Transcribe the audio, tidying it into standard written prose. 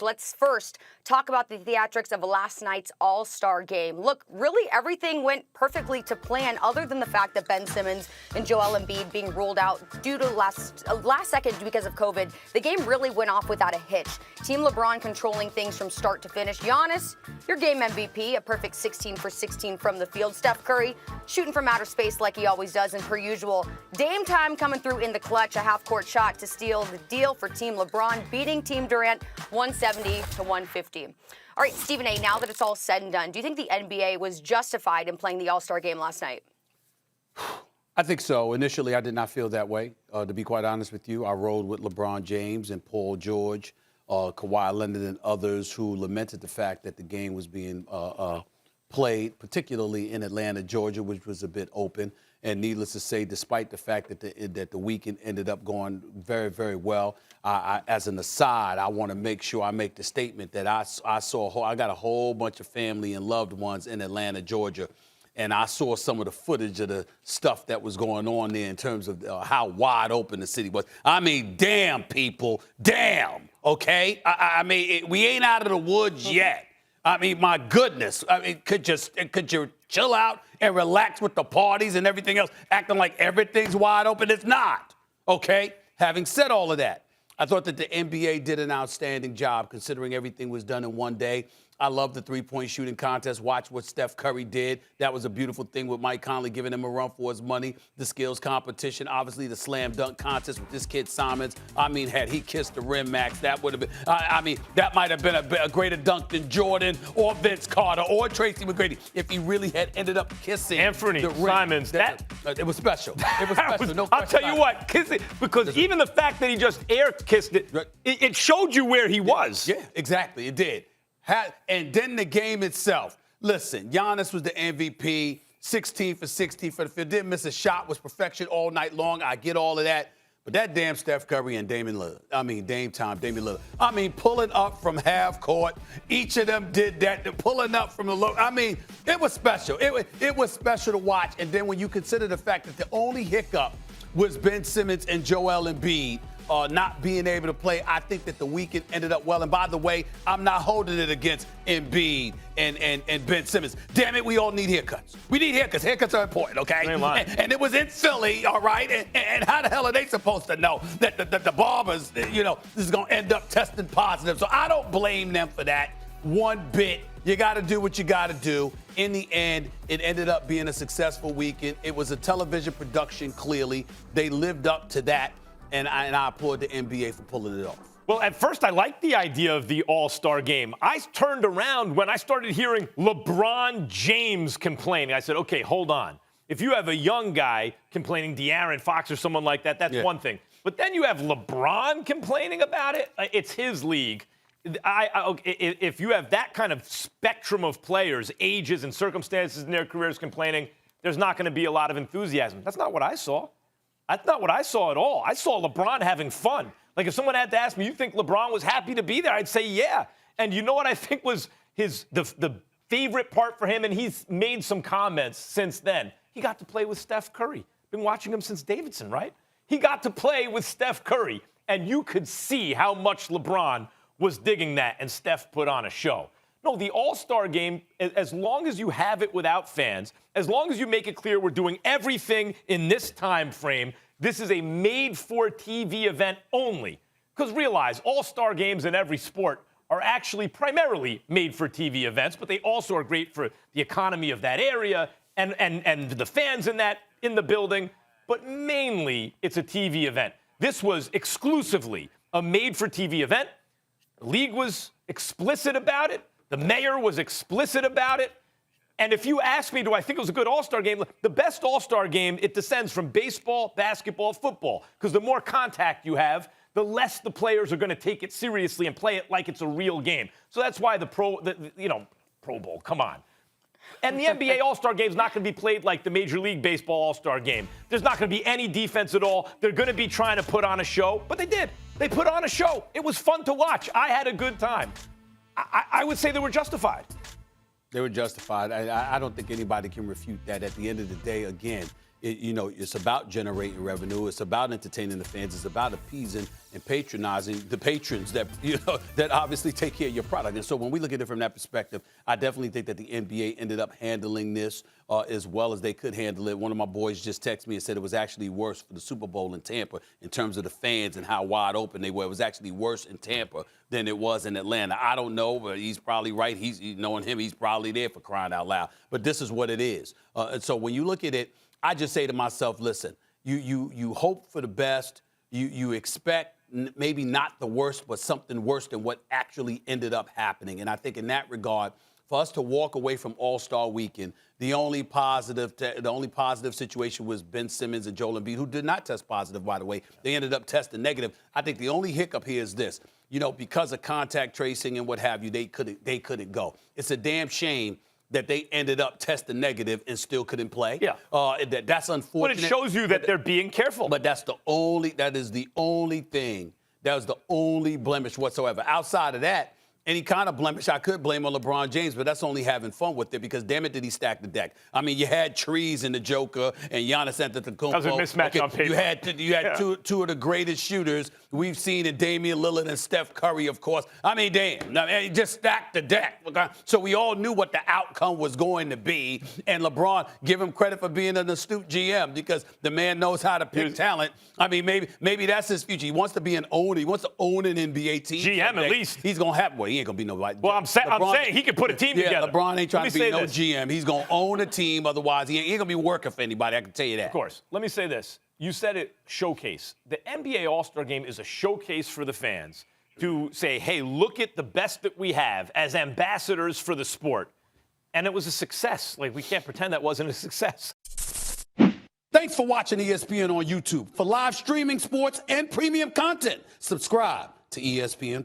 Let's first talk about the theatrics of last night's All-Star game. Look, really everything went perfectly to plan other than the fact that Ben Simmons and Joel Embiid being ruled out due to last second because of COVID. The game really went off without a hitch. Team LeBron controlling things from start to finish. Giannis, your game MVP, a perfect 16 for 16 from the field. Steph Curry shooting from outer space like he always does, and per usual, Dame time coming through in the clutch, a half-court shot to steal the deal for Team LeBron, beating Team Durant 170 to 150. All right, Stephen A., now that it's all said and done, do you think the NBA was justified in playing the All-Star game last night? I think so. Initially, I did not feel that way. To be quite honest with you, I rode with LeBron James and Paul George, Kawhi Leonard, and others who lamented the fact that the game was being played, particularly in Atlanta, Georgia, which was a bit open. And needless to say, despite the fact that the weekend ended up going very, very well, as an aside, I want to make sure I make the statement that I got a whole bunch of family and loved ones in Atlanta, Georgia, and I saw some of the footage of the stuff that was going on there in terms of how wide open the city was. I mean, damn, people, damn, okay? I mean, we ain't out of the woods yet. I mean, my goodness. I mean, could you chill out and relax with the parties and everything else, acting like everything's wide open? It's not, okay? Having said all of that, I thought that the NBA did an outstanding job considering everything was done in one day. I love the three-point shooting contest. Watch what Steph Curry did. That was a beautiful thing with Mike Conley giving him a run for his money. The skills competition, obviously the slam dunk contest with this kid Simons. I mean, had he kissed the rim, Max, that would have been, I mean, that might have been a greater dunk than Jordan or Vince Carter or Tracy McGrady if he really had ended up kissing Anthony the rim. Simons. It was special. It was special. No I'll tell you what, kiss it, because even the fact that he just air kissed it, it showed you where he was. Yeah, exactly. It did. And then the game itself. Listen, Giannis was the MVP, 16 for 16 for the field. Didn't miss a shot, was perfection all night long. I get all of that. But that damn Steph Curry and Damian Lillard. Damian Lillard. I mean, pulling up from half court. Each of them did that. Pulling up from the low. I mean, it was special. It was special to watch. And then when you consider the fact that the only hiccup was Ben Simmons and Joel Embiid, not being able to play, I think that the weekend ended up well. And by the way, I'm not holding it against Embiid and Ben Simmons. Damn it, we all need haircuts. We need haircuts. Haircuts are important, okay? And it was in Philly, all right? And how the hell are they supposed to know that the barbers, this is going to end up testing positive? So I don't blame them for that one bit. You got to do what you got to do. In the end, it ended up being a successful weekend. It was a television production, clearly. They lived up to that. And I applaud the NBA for pulling it off. Well, at first, I liked the idea of the All-Star game. I turned around when I started hearing LeBron James complaining. I said, okay, hold on. If you have a young guy complaining, De'Aaron Fox or someone like that, that's one thing. But then you have LeBron complaining about it. It's his league. If you have that kind of spectrum of players, ages and circumstances in their careers complaining, there's not going to be a lot of enthusiasm. That's not what I saw. That's not what I saw at all. I saw LeBron having fun. Like, if someone had to ask me, you think LeBron was happy to be there? I'd say, yeah. And you know what I think was the favorite part for him? And he's made some comments since then. He got to play with Steph Curry. Been watching him since Davidson, right? He got to play with Steph Curry. And you could see how much LeBron was digging that, and Steph put on a show. No, the All-Star game, as long as you have it without fans, as long as you make it clear we're doing everything in this time frame, this is a made-for-TV event only. Because realize, All-Star games in every sport are actually primarily made-for-TV events, but they also are great for the economy of that area and the fans in the building. But mainly, it's a TV event. This was exclusively a made-for-TV event. The league was explicit about it. The mayor was explicit about it. And if you ask me, do I think it was a good All-Star game? The best All-Star game, it descends from baseball, basketball, football. Because the more contact you have, the less the players are going to take it seriously and play it like it's a real game. So that's why the Pro Bowl, come on. And the NBA All-Star game is not going to be played like the Major League Baseball All-Star game. There's not going to be any defense at all. They're going to be trying to put on a show. But they did. They put on a show. It was fun to watch. I had a good time. I would say they were justified. They were justified. I don't think anybody can refute that. At the end of the day, again, it's about generating revenue. It's about entertaining the fans. It's about appeasing and patronizing the patrons that that obviously take care of your product. And so when we look at it from that perspective, I definitely think that the NBA ended up handling this as well as they could handle it. One of my boys just texted me and said it was actually worse for the Super Bowl in Tampa in terms of the fans and how wide open they were. It was actually worse in Tampa than it was in Atlanta. I don't know, but he's probably right. Knowing him, he's probably there, for crying out loud. But this is what it is. And so when you look at it, I just say to myself, listen, you hope for the best. You expect maybe not the worst, but something worse than what actually ended up happening. And I think in that regard, for us to walk away from All-Star Weekend, the only positive situation was Ben Simmons and Joel Embiid, who did not test positive, by the way. They ended up testing negative. I think the only hiccup here is this. Because of contact tracing and what have you, they couldn't go. It's a damn shame that they ended up testing negative and still couldn't play. Yeah. That's unfortunate. But it shows you that they're being careful. But that is the only thing. That was the only blemish whatsoever. Outside of that, any kind of blemish I could blame on LeBron James, but that's only having fun with it because, damn it, did he stack the deck. I mean, you had trees in the Joker and Giannis Antetokounmpo. That was a mismatch on paper. You had two of the greatest shooters we've seen in Damian Lillard and Steph Curry, of course. I mean, damn, he just stacked the deck. Okay? So we all knew what the outcome was going to be. And LeBron, give him credit for being an astute GM because the man knows how to pick talent. I mean, maybe that's his future. He wants to be an owner. He wants to own an NBA team. GM at least. He's going to have one. He ain't gonna be nobody. Well, I'm saying he could put a team together. LeBron ain't trying to be no GM. He's gonna own a team. Otherwise, he ain't gonna be working for anybody. I can tell you that. Of course. Let me say this. You said it, showcase. The NBA All-Star Game is a showcase for the fans to say, hey, look at the best that we have as ambassadors for the sport. And it was a success. Like, we can't pretend that wasn't a success. Thanks for watching ESPN on YouTube. For live streaming, sports, and premium content, subscribe to ESPN+.